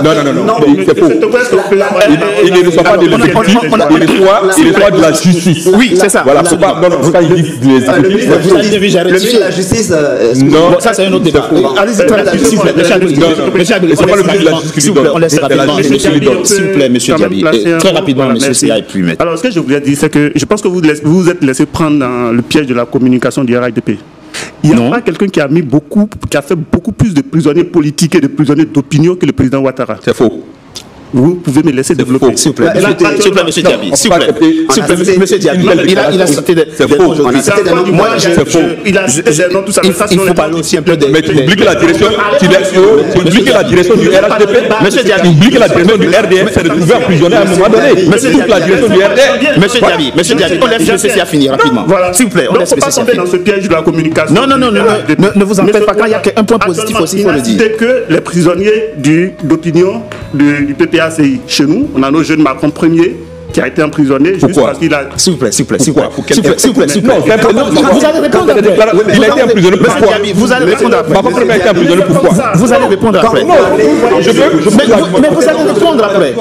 Non, c'est faux. Il ne reçoit pas de l'exécutif, il reçoit de la justice. Oui, c'est ça. Voilà, faut pas il dit de l'exécutif. Vous avez déjà rectifié la justice. Non, ça c'est un autre débat. Allez-y, s'il vous plaît, monsieur Abel. C'est pas le ministre de la justice qui lui donne. On laisse rapidement, s'il vous plaît, monsieur Diaby. Très rapidement, monsieur Sia et puis maître. Alors, ce que je voulais dire, c'est que je pense que vous vous êtes laissé prendre dans le piège de la communication du RHDP. Il n'y a pas quelqu'un qui a fait beaucoup plus de prisonniers politiques et de prisonniers d'opinion que le président Ouattara. C'est faux. Vous pouvez me laisser développer. S'il vous plaît, monsieur Diaby. S'il vous plaît, monsieur Diaby. Il a cité des faux. Moi, c'est faux. Il a cité des noms, tout ça. Il faut parler aussi un peu de. Mais tu oublies que la direction. Tu oublies que la direction du RHDP. Monsieur Diaby. Tu oublies que la direction du RDM s'est retrouvée emprisonnée à un moment donné. Mais c'est toute la direction du RDM. Monsieur Diaby, on laisse monsieur Sia finir rapidement. S'il vous plaît, on laisse monsieur Sia finir. Dans ce piège de la communication. Non, ne vous en faites pas. Quand il y a un point positif aussi, il faut le dire. C'est que les prisonniers d'opinion du PPACI chez nous, on a nos jeunes Macron Ier qui a été emprisonné juste parce qu'il a... S'il vous plaît. Non, vous allez répondre après. Il a été emprisonné pourquoi? Vous allez répondre après. Macron Ier a été emprisonné pourquoi? Vous allez répondre après. Mais vous allez répondre après.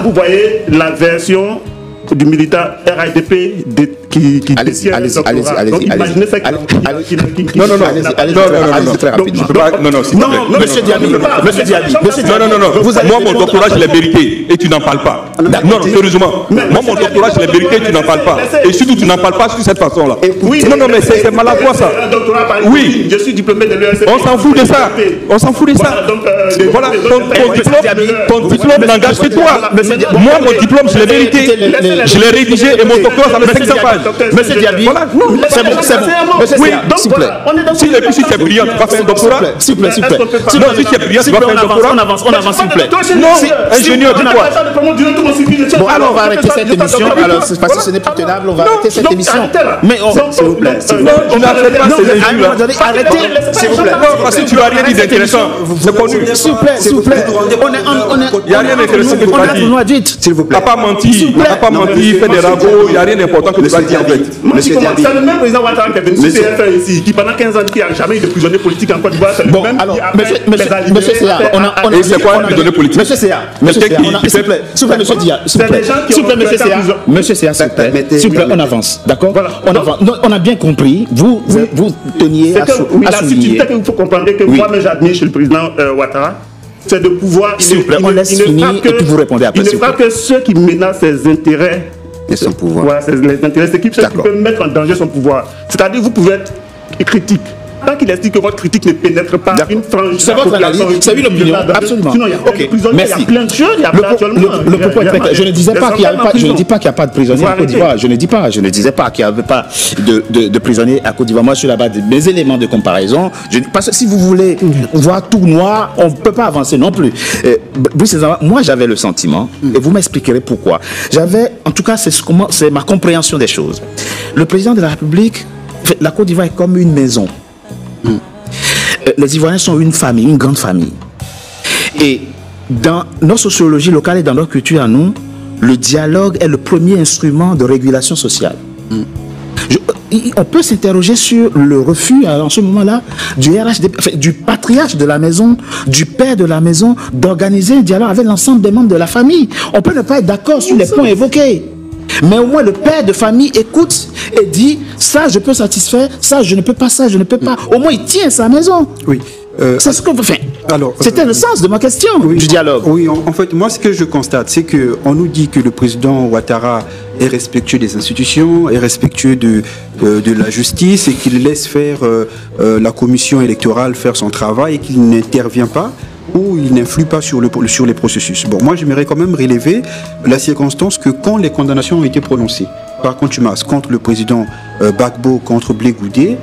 Vous voyez la version du militant RHDP qui allez-y. Donc imaginez ça. Allez-y très rapidement. Non, monsieur Diaby. Moi, mon doctorat, je l'ai mérité et tu n'en parles pas. Non, sérieusement. Moi, mon doctorat, je l'ai mérité et tu n'en parles pas. Et surtout, tu n'en parles pas sur cette façon-là. Non, mais c'est maladroit ça. Oui. Je suis diplômé de l'ESP. On s'en fout de ça. Voilà, ton diplôme n'engage que toi. Moi, mon diplôme, je l'ai mérité. Je l'ai rédigé et mon doctorat, ça fait 500 pages. Monsieur Diaby, c'est bon. Oui, s'il vous plaît. Si tu es brillant, tu vas faire un doctorat. S'il vous plaît. Non, si tu es brillant, tu vas faire un doctorat. On avance, s'il vous plaît. Non, ingénieur, dis quoi? Bon, alors on va arrêter cette émission. Alors, parce que ce n'est plus tenable, on va arrêter cette émission. Mais s'il vous plaît. Non, je n'arrête pas ces injures-là. Arrêtez, s'il vous plaît. Parce que tu n'as rien dit d'intéressant. C'est connu. S'il vous plaît. Il n'y a rien d'intéressant que tu vas dire. S'il vous plaît. Tu n'as pas menti, fait des ragots, il n'y a rien d'important que tu vas dire en fait. C'est le même président Ouattara qui est venu sur CFA ici, qui pendant 15 ans qui n'a jamais eu de prisonnier politique en Côte d'Ivoire. Bon, alors, monsieur Sia, et c'est quoi un prisonnier politique? Monsieur Sia, s'il vous plaît, monsieur Dia, s'il vous plaît, monsieur Sia, s'il vous plaît, on avance, d'accord? On a bien compris, vous teniez à souligner. La subtilité que vous faut comprendre, que moi-même j'admire chez le président Ouattara, c'est de pouvoir... S'il vous plaît, on laisse finir et puis vous répondez après. Il ne fera que ceux qui menacent ses intérêts et son pouvoir. Voilà, c'est les intérêts, c'est ceux qui peuvent mettre en danger son pouvoir. C'est-à-dire vous pouvez être critique. Tant qu'il estime que votre critique ne pénètre pas une frange... C'est votre analyse, c'est une opinion, absolument. Sinon, il y a merci. Il y a plein de choses, il y a plein actuellement. Le propos est très clair. Je ne disais pas qu'il n'y a pas, je ne dis pas qu'il n'y a pas de prisonniers à Côte d'Ivoire. Je ne disais pas qu'il n'y avait pas de prisonniers à Côte d'Ivoire. Moi, je suis là-bas mes éléments de comparaison. Parce que si vous voulez voir tout noir, on ne peut pas avancer non plus. Moi, j'avais le sentiment, et vous m'expliquerez pourquoi. En tout cas, c'est ma compréhension des choses. Le président de la République, la Côte d'Ivoire est comme une maison. Les Ivoiriens sont une famille, une grande famille. Et dans notre sociologie locale et dans notre culture à nous, le dialogue est le premier instrument de régulation sociale. On peut s'interroger sur le refus, en ce moment-là, du patriarche de la maison, du père de la maison, d'organiser un dialogue avec l'ensemble des membres de la famille. On peut ne pas être d'accord sur les points évoqués. Mais au moins le père de famille écoute et dit ça je peux satisfaire, ça je ne peux pas, ça je ne peux pas. Au moins il tient sa maison. Oui. C'est ce qu'on veut faire. C'était le sens de ma question du dialogue. Oui, en fait, moi ce que je constate, c'est qu'on nous dit que le président Ouattara est respectueux des institutions, est respectueux de la justice et qu'il laisse faire la commission électorale faire son travail et qu'il n'intervient pas ou il n'influe pas sur les processus. Bon, moi j'aimerais quand même relever la circonstance que quand les condamnations ont été prononcées par contumace contre le président Gbagbo, contre Blé Goudé,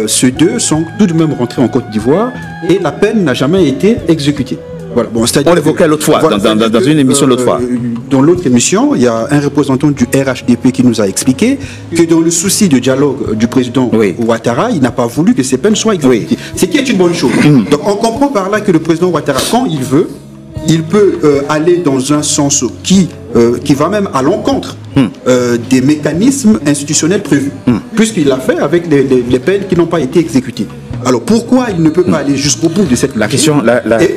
ceux deux sont tout de même rentrés en Côte d'Ivoire et la peine n'a jamais été exécutée. Voilà. Bon, on l'évoquait l'autre fois, dans une émission l'autre fois. Dans l'autre émission, il y a un représentant du RHDP qui nous a expliqué que dans le souci de dialogue du président Ouattara, il n'a pas voulu que ces peines soient exécutées. Ce qui est une bonne chose. Donc on comprend par là que le président Ouattara, quand il veut, il peut aller dans un sens qui va même à l'encontre des mécanismes institutionnels prévus, puisqu'il l'a fait avec les peines qui n'ont pas été exécutées. Alors pourquoi il ne peut pas aller jusqu'au bout de cette question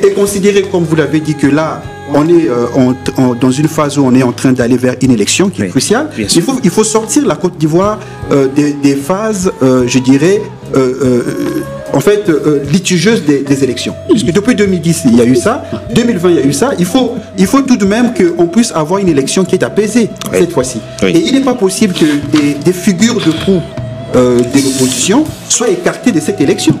et considérer, comme vous l'avez dit, que là, on est dans une phase où on est en train d'aller vers une élection qui est cruciale. Il faut sortir la Côte d'Ivoire des phases, je dirais, litigieuses des élections. Puisque depuis 2010, il y a eu ça, 2020, il y a eu ça. Il faut tout de même qu'on puisse avoir une élection qui est apaisée cette fois-ci. Et il n'est pas possible que des figures de proue de l'opposition soient écartées de cette élection.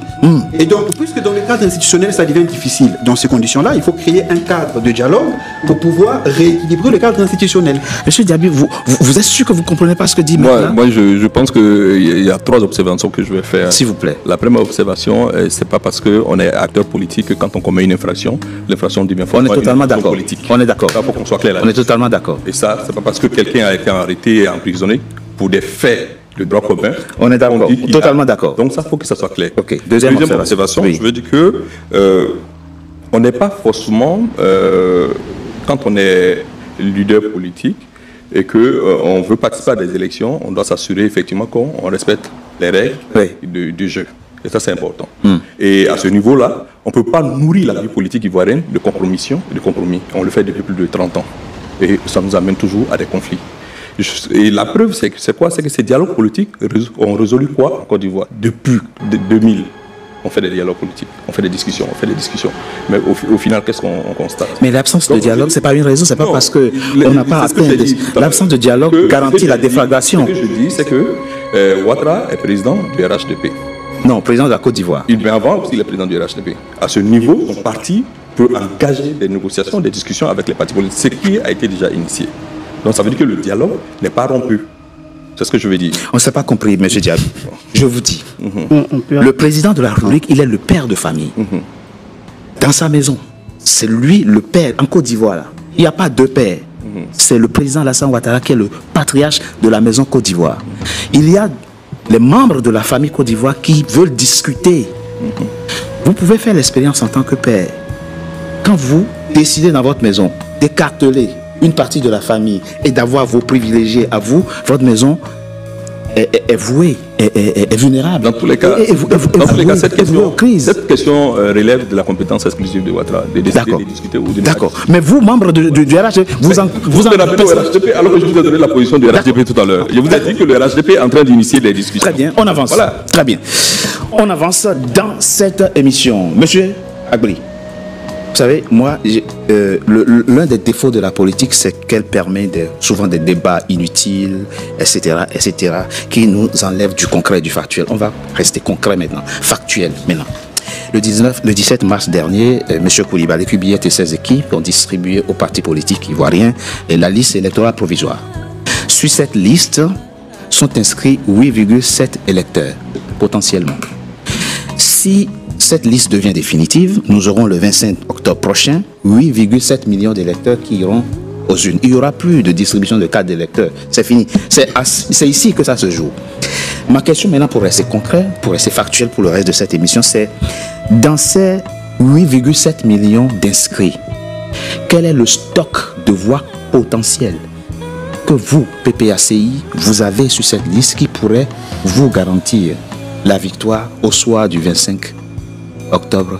Et donc, puisque dans le cadre institutionnel, ça devient difficile, dans ces conditions-là, il faut créer un cadre de dialogue pour pouvoir rééquilibrer le cadre institutionnel. Monsieur Diaby, vous êtes sûr que vous ne comprenez pas ce que dit Moi, je pense qu'il y a 3 observations que je vais faire. S'il vous plaît. La première observation, c'est pas parce qu'on est acteur politique que quand on commet une infraction, l'infraction devient on est totalement d'accord. On est d'accord. Il faut qu'on soit clair là. On est totalement d'accord. Et ça, c'est pas parce que quelqu'un a été arrêté et emprisonné pour des faits de droit commun. On est d'accord, totalement d'accord. Donc ça, il faut que ça soit clair. Ok. Deuxième observation, je veux dire que on n'est pas forcément, quand on est leader politique et qu'on veut participer à des élections, on doit s'assurer effectivement qu'on respecte les règles du jeu. Et ça, c'est important. Et à ce niveau-là, on ne peut pas nourrir la vie politique ivoirienne de compromission et de compromis. On le fait depuis plus de 30 ans. Et ça nous amène toujours à des conflits. Et la preuve, c'est quoi? C'est que ces dialogues politiques ont résolu quoi en Côte d'Ivoire? Depuis 2000, on fait des dialogues politiques, on fait des discussions. Mais au final, qu'est-ce qu'on constate? Mais l'absence de dialogue, c'est pas une raison, c'est pas parce qu'on n'a pas atteint. L'absence de dialogue garantit la déflagration. Ce que je dis, c'est que Ouattara est président du RHDP. Non, président de la Côte d'Ivoire. Mais avant aussi, il est président du RHDP. À ce niveau, son parti peut engager des négociations, des discussions avec les partis politiques, ce qui a été déjà initié. Donc ça veut dire que le dialogue n'est pas rompu. C'est ce que je veux dire. On ne s'est pas compris, M. Diaby. Je vous dis, le président de la République, il est le père de famille. Dans sa maison, c'est lui le père. En Côte d'Ivoire, là, il n'y a pas deux pères. C'est le président Alassane Ouattara qui est le patriarche de la maison Côte d'Ivoire. Il y a les membres de la famille Côte d'Ivoire qui veulent discuter. Vous pouvez faire l'expérience en tant que père. Quand vous décidez dans votre maison d'écarteler une partie de la famille et d'avoir vos privilégiés à vous, votre maison est vouée, est vulnérable. Dans tous les cas, cette question relève de la compétence exclusive de Ouattara, de décider, de discuter ou de... D'accord. Mais vous, membres du RHDP, vous en rappelez au RHDP, alors que je vous ai donné la position du RHDP tout à l'heure. Je vous ai dit que le RHDP est en train d'initier des discussions. Très bien, on avance. Voilà. Très bien. On avance dans cette émission. Monsieur Agbri, vous savez, moi, l'un des défauts de la politique, c'est qu'elle permet souvent des débats inutiles, etc., qui nous enlèvent du concret et du factuel. On va rester concret maintenant, factuel maintenant. Le 17 mars dernier, M. Koulibaly Kubillet et ses équipes ont distribué aux partis politiques ivoiriens la liste électorale provisoire. Sur cette liste sont inscrits 8,7 électeurs, potentiellement. Si cette liste devient définitive, nous aurons le 25 octobre prochain 8,7 millions d'électeurs qui iront aux urnes. Il n'y aura plus de distribution de cartes d'électeurs. C'est fini. C'est ici que ça se joue. Ma question maintenant, pour rester concret, pour rester factuel pour le reste de cette émission, c'est dans ces 8,7 millions d'inscrits, quel est le stock de voix potentielles que vous, PPACI, vous avez sur cette liste qui pourrait vous garantir la victoire au soir du 25 octobre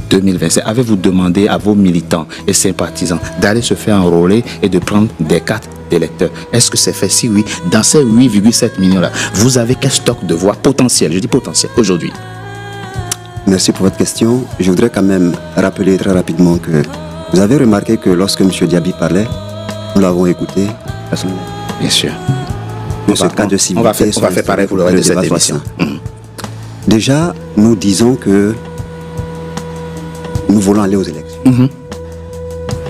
2025. Avez-vous demandé à vos militants et sympathisants d'aller se faire enrôler et de prendre des cartes d'électeurs? Est-ce que c'est fait? Si oui, dans ces 8,7 millions-là, vous avez quel stock de voix potentiel? Je dis potentiel aujourd'hui. Merci pour votre question. Je voudrais quand même rappeler très rapidement que vous avez remarqué que lorsque M. Diaby parlait, nous l'avons écouté personnellement. Bien sûr. Dans ce cas de civilité, on va faire pareil pour le reste de cette émission. Déjà, nous disons que nous voulons aller aux élections. Je ne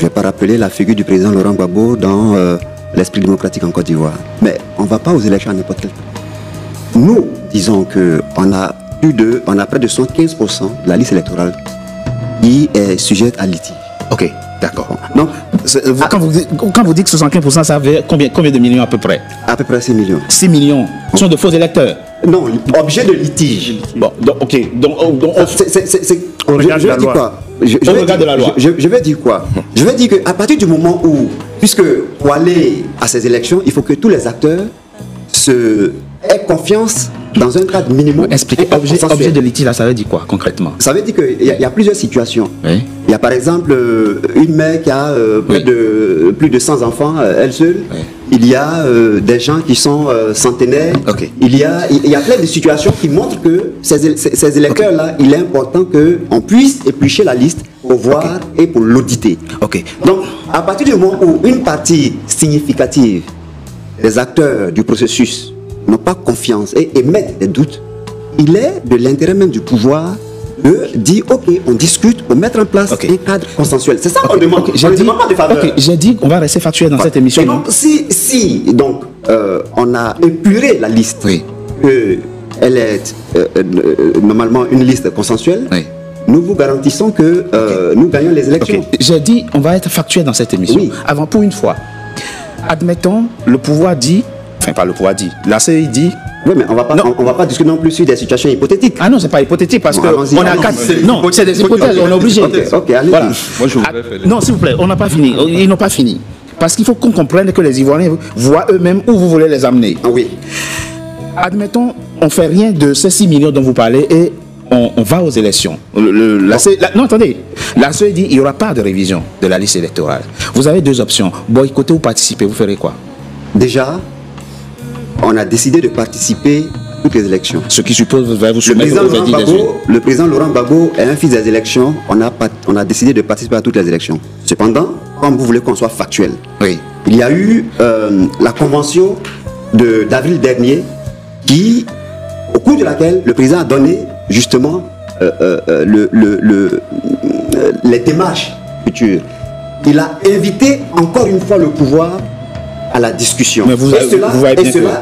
vais pas rappeler la figure du président Laurent Gbagbo dans l'esprit démocratique en Côte d'Ivoire. Mais on ne va pas aux élections à n'importe quel temps. Nous disons qu'on a près de 75% de la liste électorale qui est sujette à litige. Ok, d'accord. Donc, quand vous dites 75%, ça veut combien de millions à peu près? À peu près 6 millions. 6 millions sont de faux électeurs? Non, objet de litige. Bon, donc, ok. Je vais dire quoi? Je vais dire quoi? Je vais dire qu'à partir du moment où, puisque pour aller à ces élections, il faut que tous les acteurs ait confiance dans un cadre minimum. Expliquez, objet de litige, là, ça veut dire quoi concrètement? Ça veut dire qu'il y a plusieurs situations. Oui. Il y a par exemple une mère qui a plus de 100 enfants, elle seule. Oui. Il y a des gens qui sont centenaires. Okay. Il y a plein de situations qui montrent que ces électeurs-là, il est important qu'on puisse éplucher la liste pour voir et pour l'auditer. Ok. Donc, à partir du moment où une partie significative des acteurs du processus n'ont pas confiance et émettent des doutes, il est de l'intérêt même du pouvoir de dire ok, on discute pour mettre en place un cadre consensuel. C'est ça qu'on demande. J'ai dit qu'on va rester factuel dans cette émission. Et donc, si donc, on a épuré la liste, elle est normalement une liste consensuelle, nous vous garantissons que nous gagnons les élections. J'ai dit on va être factuel dans cette émission. Oui. Avant, pour une fois, admettons, le pouvoir dit, enfin pas le pouvoir dit, la CEI dit. Oui, mais on va pas discuter non plus sur des situations hypothétiques. Ah non, c'est pas hypothétique parce que on a quatre. Non, c'est des hypothèses, on est obligé. Ok, allez-y. Voilà. Moi, je voudrais faire non, s'il vous plaît, on n'a pas fini. Ils n'ont pas fini. Parce qu'il faut qu'on comprenne que les Ivoiriens voient eux-mêmes où vous voulez les amener. Ah oui. Admettons, on ne fait rien de ces 6 millions dont vous parlez et on va aux élections. Non, attendez. La CEI dit qu'il n'y aura pas de révision de la liste électorale. Vous avez deux options. Boycotter ou participer, vous ferez quoi? Déjà, on a décidé de participer à toutes les élections. Ce qui suppose que vous allez vous soumettre au verdict des urnes. Le président Laurent Gbagbo est un fils des élections. On a décidé de participer à toutes les élections. Cependant, comme vous voulez qu'on soit factuel, il y a eu la convention d'avril dernier au cours de laquelle le président a donné justement les démarches futures. Il a invité encore une fois le pouvoir à la discussion. Mais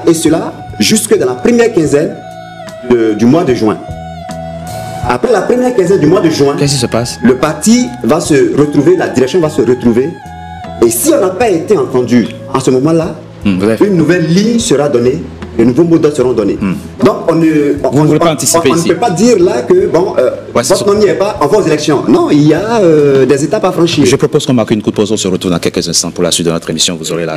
et cela jusque dans la première quinzaine du mois de juin. Après la première quinzaine du mois de juin, qu'est-ce qui se passe? Le parti va se retrouver, la direction va se retrouver. Et si on n'a pas été entendu en ce moment-là, une nouvelle ligne sera donnée, de nouveaux mots d'ordre seront donnés. Donc on ne peut pas dire là que votre nom n'y est pas, on va aux élections. Non, il y a des étapes à franchir. Je propose qu'on marque une courte pause, on se retrouve dans quelques instants pour la suite de notre émission. Vous aurez la...